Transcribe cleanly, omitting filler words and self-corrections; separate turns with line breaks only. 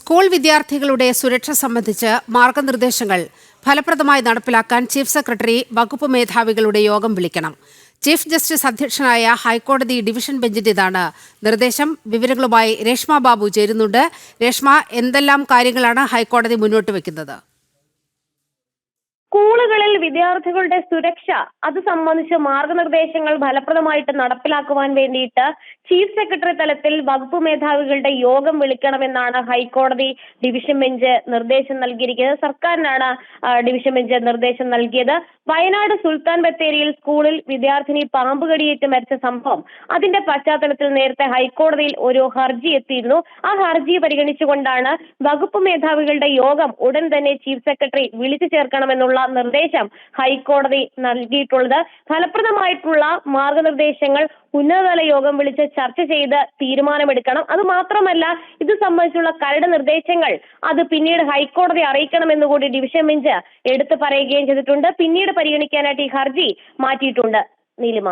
School വിദ്യാർത്ഥികളുടെ സുരക്ഷ സംബന്ധിച്ച് മാർഗനിർദ്ദേശങ്ങൾ ഫലപ്രദമായി നടപ്പിലാക്കാൻ ചീഫ് സെക്രട്ടറി വകുപ്പ് മേധാവികളുടെ യോഗം വിളിക്കണം. ചീഫ് ജസ്റ്റിസ് അധ്യക്ഷനായ ഹൈക്കോടതി ഡിവിഷൻ ബെഞ്ചിന്റേതാണ് നിർദ്ദേശം. വിവരങ്ങളുമായി രേഷ്മ ബാബു ചേരുന്നുണ്ട്. രേഷ്മ, എന്തെല്ലാം കാര്യങ്ങളാണ് ഹൈക്കോടതി മുന്നോട്ട് വെക്കുന്നത്?
സ്കൂളുകളിൽ വിദ്യാർത്ഥികളുടെ സുരക്ഷ അത് സംബന്ധിച്ച് മാർഗനിർദ്ദേശങ്ങൾ ഫലപ്രദമായിട്ട് നടപ്പിലാക്കുവാൻ വേണ്ടിയിട്ട് ചീഫ് സെക്രട്ടറി തലത്തിൽ വകുപ്പ് മേധാവികളുടെ യോഗം വിളിക്കണമെന്നാണ് ഹൈക്കോടതി ഡിവിഷൻ ബെഞ്ച് നിർദ്ദേശം നൽകിയിരിക്കുന്നത്. സർക്കാരിനാണ് ഡിവിഷൻ ബെഞ്ച് നിർദ്ദേശം നൽകിയത്. വയനാട് സുൽത്താൻ ബത്തേരിയിൽ സ്കൂളിൽ വിദ്യാർത്ഥിനി പാമ്പ് കടിയേറ്റ് മരിച്ച സംഭവം, അതിന്റെ പശ്ചാത്തലത്തിൽ നേരത്തെ ഹൈക്കോടതിയിൽ ഒരു ഹർജി എത്തിയിരുന്നു. ആ ഹർജി പരിഗണിച്ചുകൊണ്ടാണ് വകുപ്പ് മേധാവികളുടെ യോഗം ഉടൻ തന്നെ ചീഫ് സെക്രട്ടറി വിളിച്ചു ചേർക്കണമെന്നുള്ള നിർദ്ദേശം ഹൈക്കോടതി നൽകിയിട്ടുള്ളത്. ഫലപ്രദമായിട്ടുള്ള മാർഗനിർദ്ദേശങ്ങൾ ഉന്നതതല യോഗം വിളിച്ച് ചർച്ച ചെയ്ത് തീരുമാനമെടുക്കണം. അത് മാത്രമല്ല, ഇത് സംബന്ധിച്ചുള്ള കരട് നിർദ്ദേശങ്ങൾ അത് പിന്നീട് ഹൈക്കോടതി അറിയിക്കണമെന്നുകൂടി ഡിവിഷൻ ബെഞ്ച് എടുത്തു പറയുകയും ചെയ്തിട്ടുണ്ട്. പിന്നീട് പരിഗണിക്കാനായിട്ട് ഈ ഹർജി മാറ്റിയിട്ടുണ്ട്. നീലിമ.